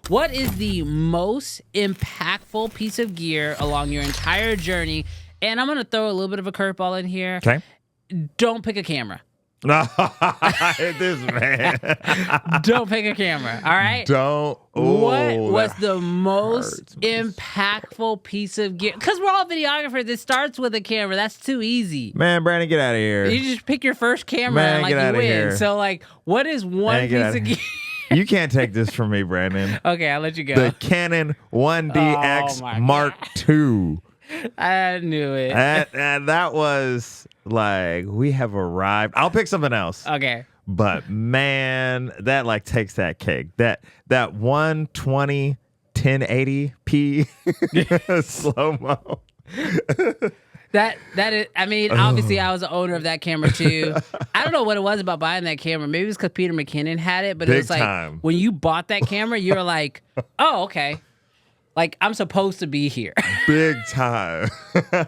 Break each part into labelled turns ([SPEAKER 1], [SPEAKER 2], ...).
[SPEAKER 1] what is the most impactful piece of gear along your entire journey? And I'm going to throw a little bit of a curveball in here.
[SPEAKER 2] Okay.
[SPEAKER 1] Don't pick a camera.
[SPEAKER 2] This man.
[SPEAKER 1] Don't pick a camera. All right.
[SPEAKER 2] Don't.
[SPEAKER 1] What was the most impactful piece of gear? Because we're all videographers. It starts with a camera. That's too easy.
[SPEAKER 2] Man, Brandon, get out of here.
[SPEAKER 1] You just pick your first camera
[SPEAKER 2] Man,
[SPEAKER 1] and
[SPEAKER 2] get
[SPEAKER 1] you
[SPEAKER 2] outta
[SPEAKER 1] win.
[SPEAKER 2] here.
[SPEAKER 1] So what is one piece of gear?
[SPEAKER 2] You can't take this from me, Brandon.
[SPEAKER 1] Okay, I'll let you go.
[SPEAKER 2] The Canon 1DX Mark II.
[SPEAKER 1] I knew it.
[SPEAKER 2] That was like, we have arrived. I'll pick something else.
[SPEAKER 1] Okay.
[SPEAKER 2] But man, that takes that cake. That 120 1080p slow-mo.
[SPEAKER 1] That is, I mean, obviously I was the owner of that camera too. I don't know what it was about buying that camera. Maybe it's because Peter McKinnon had it, but it was like,
[SPEAKER 2] time.
[SPEAKER 1] when you bought that camera, you were like, oh, okay. Like, I'm supposed to be here.
[SPEAKER 2] Big time. All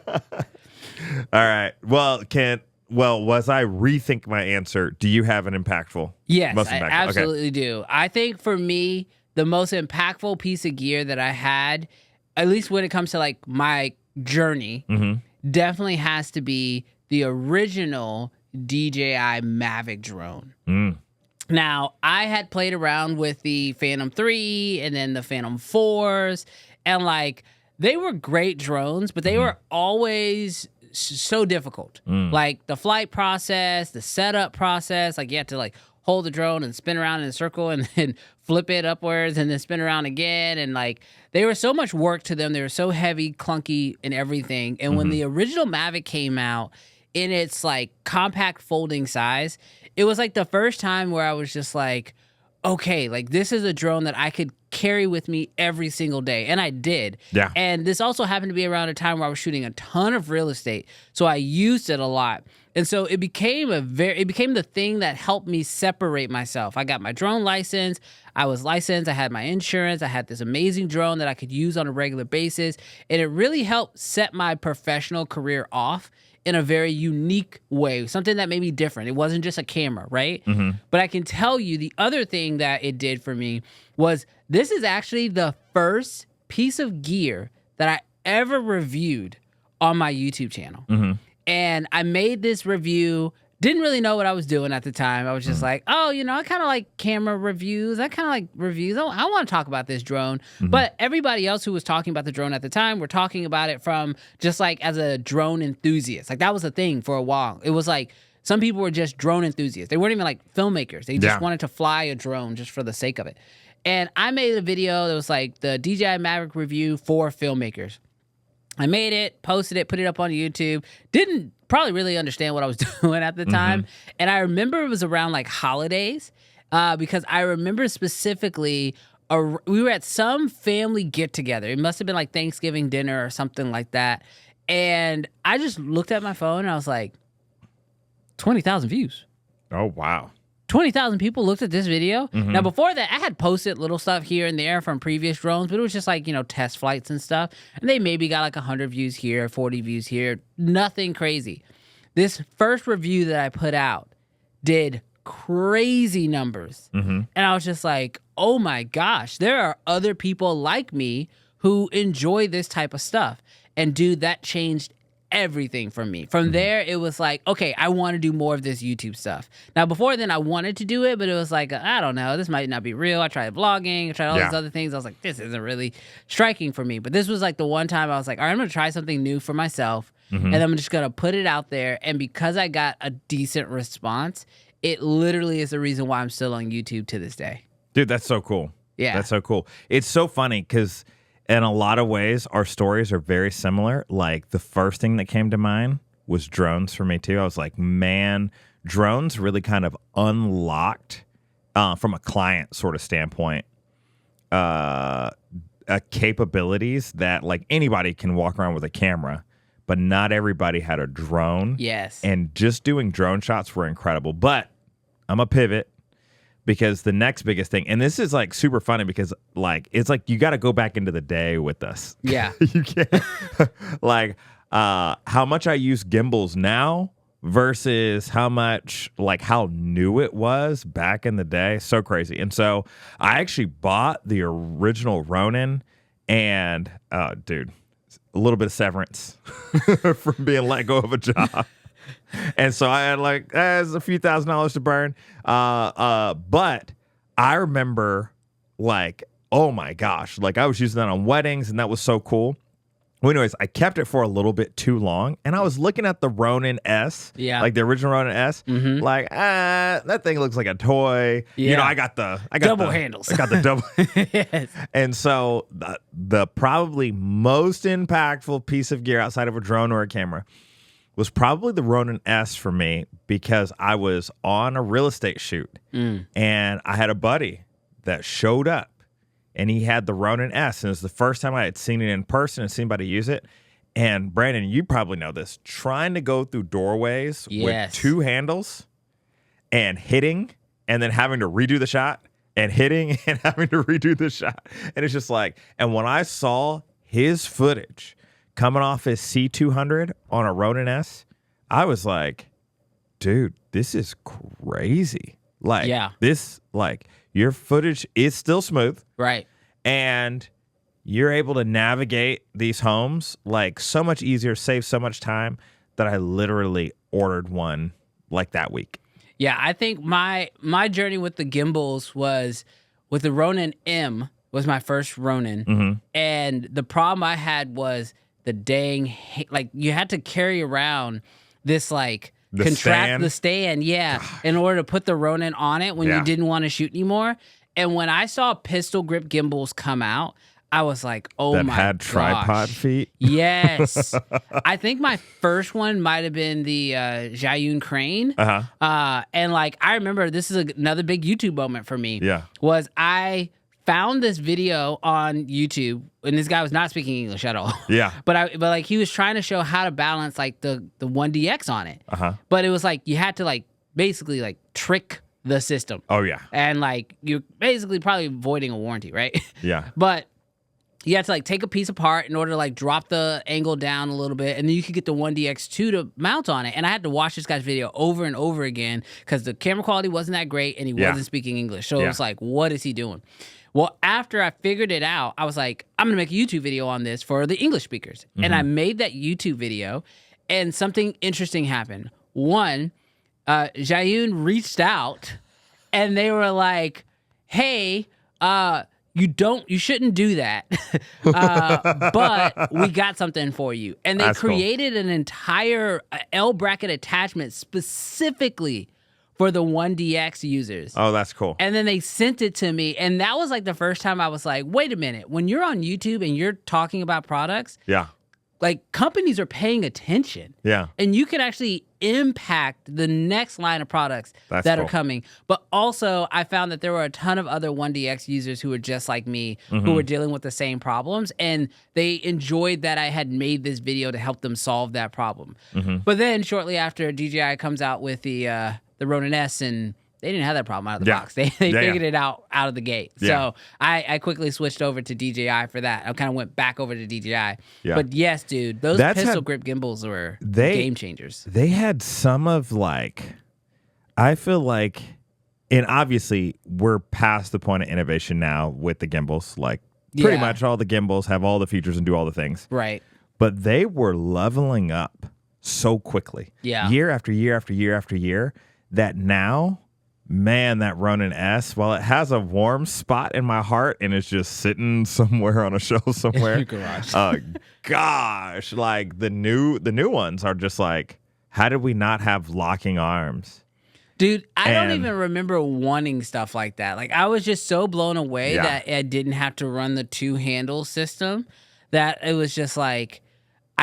[SPEAKER 2] right. Well, was I rethink my answer? Do you have an impactful?
[SPEAKER 1] Yes,
[SPEAKER 2] most
[SPEAKER 1] I
[SPEAKER 2] impactful?
[SPEAKER 1] absolutely do. I think for me, the most impactful piece of gear that I had, at least when it comes to my journey, definitely has to be the original DJI Mavic drone. Now, I had played around with the Phantom 3 and then the Phantom 4s, and they were great drones, but they were always so difficult. Like the flight process, the setup process, you had to hold the drone and spin around in a circle and then flip it upwards and then spin around again. And they were so much work to them. They were so heavy, clunky, and everything. And when the original Mavic came out in its compact folding size, it was the first time where I was just okay, this is a drone that I could carry with me every single day. And I did.
[SPEAKER 2] Yeah.
[SPEAKER 1] And this also happened to be around a time where I was shooting a ton of real estate. So I used it a lot. And so it became the thing that helped me separate myself. I got my drone license. I was licensed. I had my insurance. I had this amazing drone that I could use on a regular basis. And it really helped set my professional career off in a very unique way, something that made me different. It wasn't just a camera, right? But I can tell you the other thing that it did for me was this is actually the first piece of gear that I ever reviewed on my YouTube channel. And I made this review, didn't really know what I was doing at the time. I was just I kind of like camera reviews. I kind of like reviews. I want to talk about this drone. But everybody else who was talking about the drone at the time were talking about it from just as a drone enthusiast. That was a thing for a while. It was some people were just drone enthusiasts. They weren't even filmmakers. They just wanted to fly a drone just for the sake of it. And I made a video that was the DJI Mavic review for filmmakers. I made it, posted it, put it up on YouTube. Didn't probably really understand what I was doing at the time. And I remember it was around holidays because I remember specifically we were at some family get together. It must have been Thanksgiving dinner or something like that. And I just looked at my phone and I was 20,000 views.
[SPEAKER 2] Oh, wow.
[SPEAKER 1] 20,000 people looked at this video. Now, before that, I had posted little stuff here and there from previous drones, but it was just test flights and stuff. And they maybe got 100 views here, 40 views here. Nothing crazy. This first review that I put out did crazy numbers. And I was just oh my gosh, there are other people like me who enjoy this type of stuff. And dude, that changed everything for me. From there, it was okay, I want to do more of this YouTube stuff. Now, before then, I wanted to do it, but it was I don't know, this might not be real. I tried vlogging, I tried all these other things. I was this isn't really striking for me. But this was the one time I was all right, I'm going to try something new for myself, and I'm just going to put it out there. And because I got a decent response, it literally is the reason why I'm still on YouTube to this day.
[SPEAKER 2] Dude, that's so cool.
[SPEAKER 1] Yeah.
[SPEAKER 2] That's so cool. It's so funny because in a lot of ways, our stories are very similar. The first thing that came to mind was drones for me, too. I was man, drones really kind of unlocked, from a client sort of standpoint, capabilities that, anybody can walk around with a camera, but not everybody had a drone.
[SPEAKER 1] Yes.
[SPEAKER 2] And just doing drone shots were incredible. But I'm a pivot. Because the next biggest thing, and this is super funny because it's you got to go back into the day with us.
[SPEAKER 1] Yeah.
[SPEAKER 2] You can't how much I use gimbals now versus how new it was back in the day. So crazy. And so I actually bought the original Ronin, and dude, a little bit of severance from being let go of a job. And so I had a few $1,000s to burn. But I remember oh my gosh, I was using that on weddings, and that was so cool. Well, anyways, I kept it for a little bit too long, and I was looking at the Ronin S, the original Ronin S, that thing looks like a toy.
[SPEAKER 1] Yeah.
[SPEAKER 2] I got
[SPEAKER 1] double handles.
[SPEAKER 2] I got the double.
[SPEAKER 1] Yes.
[SPEAKER 2] And so the probably most impactful piece of gear outside of a drone or a camera was probably the Ronin S for me, because I was on a real estate shoot, and I had a buddy that showed up. And he had the Ronin S, and it was the first time I had seen it in person and seen anybody use it. And Brandon, you probably know this, trying to go through doorways with two handles and hitting, and then having to redo the shot, and hitting and having to redo the shot. And it's just and when I saw his footage coming off his C200 on a Ronin S, I was like, dude, this is crazy. Your footage is still smooth.
[SPEAKER 1] Right.
[SPEAKER 2] And you're able to navigate these homes so much easier, save so much time, that I literally ordered one that week.
[SPEAKER 1] Yeah, I think my journey with the gimbals was with the Ronin M was my first Ronin. And the problem I had was the dang, you had to carry around this the stand, in order to put the Ronin on it when you didn't want to shoot anymore. And when I saw pistol grip gimbals come out, I was like, oh my gosh.
[SPEAKER 2] That had tripod feet?
[SPEAKER 1] Yes. I think my first one might have been the Zhiyun Crane. And I remember, this is another big YouTube moment for me.
[SPEAKER 2] Yeah.
[SPEAKER 1] Was I found this video on YouTube, and this guy was not speaking English at all.
[SPEAKER 2] Yeah.
[SPEAKER 1] But he was trying to show how to balance the 1DX on it. But it was you had to basically trick the system.
[SPEAKER 2] Oh yeah.
[SPEAKER 1] And you're basically probably voiding a warranty, right?
[SPEAKER 2] Yeah.
[SPEAKER 1] But you had to take a piece apart in order to drop the angle down a little bit, and then you could get the 1DX2 to mount on it. And I had to watch this guy's video over and over again because the camera quality wasn't that great, and he wasn't speaking English. So it was what is he doing? Well, after I figured it out, I was like, I'm going to make a YouTube video on this for the English speakers. And I made that YouTube video, and something interesting happened. One, Zhiyun reached out, and they were like, hey, you shouldn't do that, but we got something for you. And they created an entire L bracket attachment specifically for the 1DX users.
[SPEAKER 2] Oh, that's cool.
[SPEAKER 1] And then they sent it to me, and that was the first time I was like, wait a minute, when you're on YouTube and you're talking about products, companies are paying attention.
[SPEAKER 2] Yeah.
[SPEAKER 1] And you can actually impact the next line of products that are coming. But also, I found that there were a ton of other 1DX users who were just like me, who were dealing with the same problems, and they enjoyed that I had made this video to help them solve that problem. But then shortly after, DJI comes out with the Ronin S, and they didn't have that problem out of the box. They figured it out of the gate. So I quickly switched over to DJI for that. I kind of went back over to DJI. Yeah. But yes, dude, those pistol grip gimbals were game changers.
[SPEAKER 2] They had some of I feel and obviously we're past the point of innovation now with the gimbals. Pretty much all the gimbals have all the features and do all the things.
[SPEAKER 1] Right.
[SPEAKER 2] But they were leveling up so quickly.
[SPEAKER 1] Yeah.
[SPEAKER 2] Year after year after year after year, that now, man, that Ronin S, while it has a warm spot in my heart and it's just sitting somewhere on a shelf somewhere. Gosh, the new ones are just how did we not have locking arms?
[SPEAKER 1] Dude, I don't even remember wanting stuff like that. I was just so blown away that I didn't have to run the two-handle system, that it was just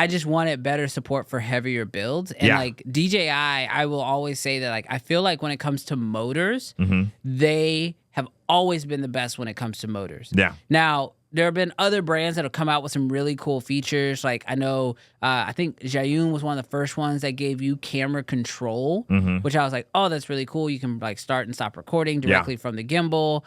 [SPEAKER 1] I just wanted better support for heavier builds. And DJI, I will always say that I feel when it comes to motors, they have always been the best when it comes to motors.
[SPEAKER 2] Yeah.
[SPEAKER 1] Now, there have been other brands that have come out with some really cool features. I know, I think Zhiyun was one of the first ones that gave you camera control, which I was like, oh, that's really cool. You can start and stop recording directly from the gimbal,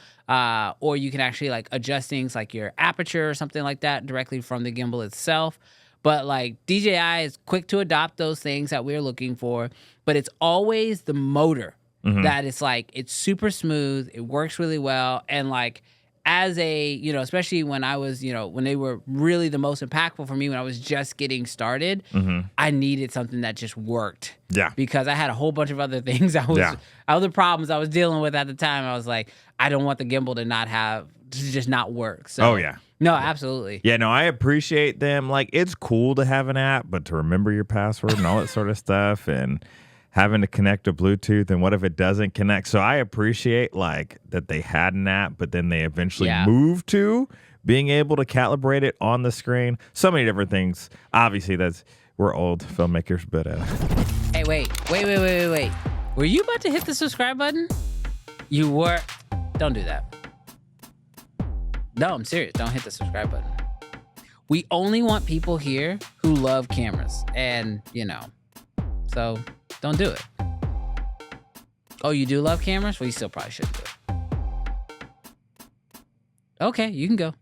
[SPEAKER 1] or you can actually adjust things like your aperture or something like that directly from the gimbal itself. But like DJI is quick to adopt those things that we're looking for, but it's always the motor that is like, it's super smooth, it works really well, and like as a, you know, especially when I was, you know, when they were really the most impactful for me when I was just getting started, I needed something that just worked.
[SPEAKER 2] Yeah.
[SPEAKER 1] Because I had a whole bunch of other things other problems I was dealing with at the time. I was like, I don't want the gimbal to just not work. So,
[SPEAKER 2] Oh, yeah.
[SPEAKER 1] No, absolutely.
[SPEAKER 2] Yeah, no, I appreciate them. Like, it's cool to have an app, but to remember your password and all that sort of stuff, and having to connect to Bluetooth, and what if it doesn't connect? So I appreciate like that they had an app, but then they eventually moved to being able to calibrate it on the screen. So many different things. Obviously, we're old filmmakers, but
[SPEAKER 1] Hey, wait. Were you about to hit the subscribe button? You were. Don't do that. No, I'm serious. Don't hit the subscribe button. We only want people here who love cameras, and you know, so don't do it. Oh, you do love cameras? Well, you still probably shouldn't do it. Okay, you can go.